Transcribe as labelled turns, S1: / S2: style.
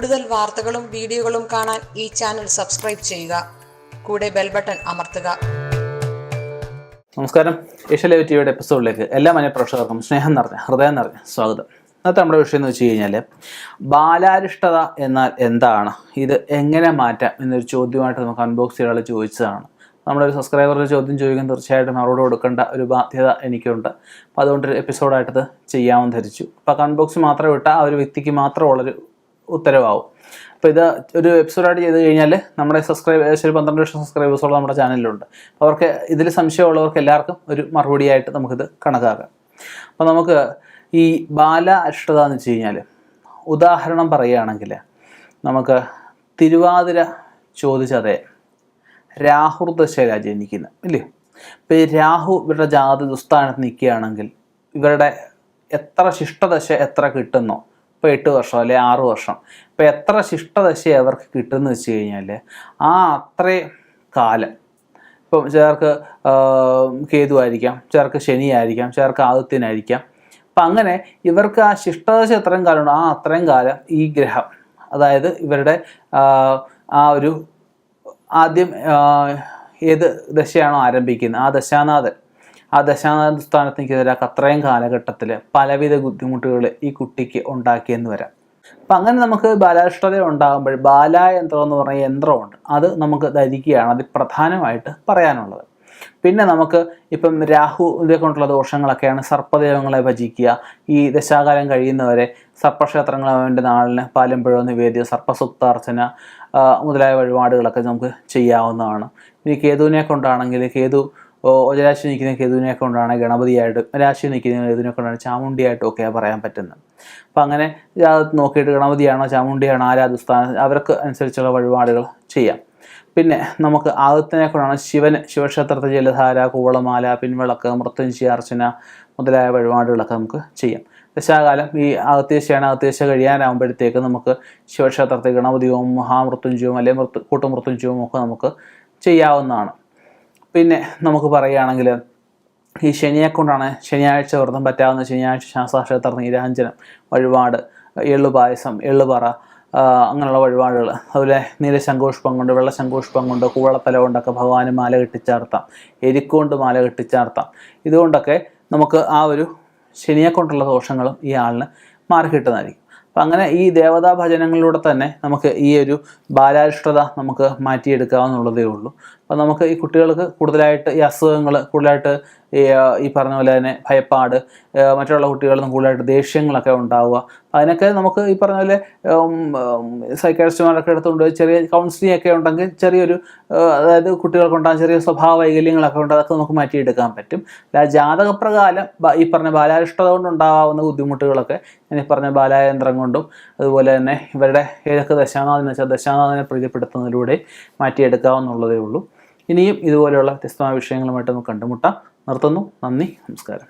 S1: കൂടുതൽ വാർത്തകളും വീഡിയോകളും കാണാൻ ഈ ചാനൽ സബ്സ്ക്രൈബ് ചെയ്യുക. കൂടെ ബെൽ ബട്ടൺ അമർത്തുക.
S2: നമസ്കാരം. ഏഷ്യ ലൈവ് ടിവിയുടെ എപ്പിസോഡിലേക്ക് എല്ലാ മനഃപ്രേക്ഷകർക്കും ഹൃദയം നിറഞ്ഞ സ്വാഗതം. ഇന്നത്തെ നമ്മുടെ വിഷയം എന്ന് വെച്ച് കഴിഞ്ഞാൽ ബാലാരിഷ്ടത എന്നാൽ എന്താണ്, ഇത് എങ്ങനെ മാറ്റാം എന്നൊരു ചോദ്യമായിട്ട് നമുക്ക് അൺബോക്സ് ചെയ്യാൻ ചോദിച്ചതാണ്. നമ്മുടെ ഒരു സബ്സ്ക്രൈബറുടെ ചോദ്യം ചോദിക്കാൻ തീർച്ചയായിട്ടും അവരോട് കൊടുക്കേണ്ട ഒരു ബാധ്യത എനിക്കുണ്ട്. അപ്പോൾ അതുകൊണ്ടൊരു എപ്പിസോഡായിട്ടത് ചെയ്യാമെന്ന് ധരിച്ചു. അപ്പോൾ അൺബോക്സ് മാത്രം വിട്ടാൽ ആ ഒരു വ്യക്തിക്ക് മാത്രമുള്ളൊരു ഉത്തരവാകും. അപ്പോൾ ഇത് ഒരു എപ്പിസോഡായിട്ട് ചെയ്ത് കഴിഞ്ഞാൽ നമ്മുടെ ഏകദേശം 12 ലക്ഷം സബ്സ്ക്രൈബേഴ്സോളം നമ്മുടെ ചാനലിലുണ്ട്. അവർക്ക് ഇതിൽ സംശയമുള്ളവർക്ക് എല്ലാവർക്കും ഒരു മറുപടിയായിട്ട് നമുക്കിത് കണക്കാക്കാം. അപ്പോൾ നമുക്ക് ഈ ബാലാരിഷ്ടത എന്ന് വെച്ച് കഴിഞ്ഞാൽ ഉദാഹരണം പറയുകയാണെങ്കിൽ നമുക്ക് തിരുവാതിര ചോദിച്ചതേ രാഹു ദശയിലാണ് ജനിക്കുന്നത് ഇല്ലേ. ഇപ്പോൾ ഈ രാഹു ഇവരുടെ ജാതി ദുസ്ഥാനത്ത് നിൽക്കുകയാണെങ്കിൽ ഇവരുടെ എത്ര ശിഷ്ടദശ എത്ര കിട്ടുന്നോ, ഇപ്പോൾ 8 വർഷം അല്ലെ 6 വർഷം, ഇപ്പോൾ എത്ര ശിഷ്ടദശ അവർക്ക് കിട്ടുമെന്ന് വെച്ച് കഴിഞ്ഞാൽ ആ അത്രയും കാലം, ഇപ്പം ചിലർക്ക് കേതു ആയിരിക്കാം, ചിലർക്ക് ശനി ആയിരിക്കാം, ചിലർക്ക് ആദിത്യനായിരിക്കാം. അപ്പം അങ്ങനെ ഇവർക്ക് ആ ശിഷ്ടദശ എത്രയും കാലമുണ്ടോ ആ അത്രയും കാലം ഈ ഗ്രഹം, അതായത് ഇവരുടെ ആ ഒരു ആദ്യം ഏത് ദശയാണോ ആരംഭിക്കുന്നത് ആ ദശാനാഥ സ്ഥാനത്ത് നിൽക്കുന്ന അത്രയും കാലഘട്ടത്തിൽ പലവിധ ബുദ്ധിമുട്ടുകൾ ഈ കുട്ടിക്ക് ഉണ്ടാക്കിയെന്ന് വരാം. അപ്പം അങ്ങനെ നമുക്ക് ബാലാരിഷ്ടത ഉണ്ടാകുമ്പോൾ ബാലായന്ത്രം എന്ന് പറഞ്ഞ യന്ത്രമുണ്ട്, അത് നമുക്ക് ധരിക്കുകയാണ് അതിൽ പ്രധാനമായിട്ട് പറയാനുള്ളത്. പിന്നെ നമുക്ക് ഇപ്പം രാഹുവിനെ കൊണ്ടുള്ള ദോഷങ്ങളൊക്കെയാണ് സർപ്പദൈവങ്ങളെ ഭജിക്കുക. ഈ ദശാകാലം കഴിയുന്നവരെ സർപ്പക്ഷേത്രങ്ങളെ വേണ്ട നാളിന് പാലമ്പഴോ നിവേദ്യം, സർപ്പസുക്താർച്ചന മുതലായ വഴിപാടുകളൊക്കെ നമുക്ക് ചെയ്യാവുന്നതാണ്. ഇനി കേതുവിനെ കൊണ്ടാണെങ്കിൽ രാശി നിൽക്കുന്ന കേതുവിനെ കൊണ്ടാണ് ഗണപതിയായിട്ട്, രാശി നിൽക്കുന്ന കേതുവിനെ കൊണ്ടാണ് ചാമുണ്ടിയായിട്ടും ഒക്കെ പറയാൻ പറ്റുന്നത്. അപ്പം അങ്ങനെ നോക്കിയിട്ട് ഗണപതിയാണോ ചാമുണ്ടിയാണോ ആരാധസ്ഥാനം അവർക്ക് അനുസരിച്ചുള്ള വഴിപാടുകൾ ചെയ്യാം. പിന്നെ നമുക്ക് ആദിത്യനെ കൊണ്ടാണ് ശിവക്ഷേത്രത്തിൽ ജലധാര, കൂവളമാല, പിൻവിളക്ക്, മൃത്യുഞ്ജയാർച്ചന മുതലായ വഴിപാടുകളൊക്കെ നമുക്ക് ചെയ്യാം. ദശാകാലം ഈ അകത്തേശ കഴിയാനാകുമ്പോഴത്തേക്ക് നമുക്ക് ശിവക്ഷേത്രത്തിൽ ഗണപതിയും മഹാമൃത്യുഞ്ജയവും അല്ലെങ്കിൽ കൂട്ടുമൃത്യുഞ്ജയവും ഒക്കെ നമുക്ക് ചെയ്യാവുന്നതാണ്. പിന്നെ നമുക്ക് പറയുകയാണെങ്കിൽ ഈ ശനിയെ കൊണ്ടാണ് ശനിയാഴ്ച വ്രതം പറ്റാവുന്ന ശനിയാഴ്ച ശാസ്താക്ഷേത്ര നീരാഞ്ജനം വഴിപാട്, എള്ളുപായസം, എള്ളുപറ, അങ്ങനെയുള്ള വഴിപാടുകൾ. അതുപോലെ നീല ശംഖുപുഷ്പം കൊണ്ട്, വെള്ള ശംഖുപുഷ്പം കൊണ്ട്, കൂവളത്തല കൊണ്ടൊക്കെ ഭഗവാന് മാല കെട്ടിച്ചാർത്താം, എരിക്കൊണ്ട് മാല കെട്ടിച്ചാർത്താം. ഇതുകൊണ്ടൊക്കെ നമുക്ക് ആ ഒരു ശനിയെ കൊണ്ടുള്ള ദോഷങ്ങളും ഈ ആളിന് മാറിക്കിട്ടുന്നതായിരിക്കും. അപ്പം അങ്ങനെ ഈ ദേവതാ ഭജനങ്ങളിലൂടെ തന്നെ നമുക്ക് ഈ ഒരു ബാലാരിഷ്ടത നമുക്ക് മാറ്റിയെടുക്കാവുന്നുള്ളതേ ഉള്ളൂ. അപ്പം നമുക്ക് ഈ കുട്ടികൾക്ക് കൂടുതലായിട്ട് ഈ അസുഖങ്ങൾ കൂടുതലായിട്ട് ഈ പറഞ്ഞ പോലെ തന്നെ ഭയപ്പാട്, മറ്റുള്ള കുട്ടികളിൽ കൂടുതലായിട്ട് ദേഷ്യങ്ങളൊക്കെ ഉണ്ടാവുക, അതിനൊക്കെ നമുക്ക് ഈ പറഞ്ഞ പോലെ സൈക്കാട്രിസ്റ്റുമാരൊക്കെ എടുത്തുകൊണ്ട് ചെറിയ കൗൺസിലിംഗ് ഒക്കെ ഉണ്ടെങ്കിൽ ചെറിയൊരു അതായത് കുട്ടികൾക്കുണ്ടാകുന്ന ചെറിയ സ്വഭാവ വൈകല്യങ്ങളൊക്കെ ഉണ്ട്, അതൊക്കെ നമുക്ക് മാറ്റിയെടുക്കാൻ പറ്റും. ജാതകപ്രകാരം ഈ പറഞ്ഞ ബാലാരിഷ്ടത കൊണ്ടുണ്ടാകാവുന്ന ബുദ്ധിമുട്ടുകളൊക്കെ ഞാൻ ഈ പറഞ്ഞ ബാലായന്ത്രം കൊണ്ടും അതുപോലെ തന്നെ ഇവരുടെ ഏതൊക്കെ ദശാനാഥെന്ന് വെച്ചാൽ ദശാനാഥനെ പ്രീതിപ്പെടുത്തുന്നതിലൂടെ മാറ്റിയെടുക്കാവുന്നുള്ളതേ ഉള്ളൂ. ഇനിയും ഇതുപോലെയുള്ള വ്യത്യസ്തമായ വിഷയങ്ങളുമായിട്ട് നമുക്ക് കണ്ടുമുട്ടാം. നിർത്തുന്നു. നന്ദി, നമസ്കാരം.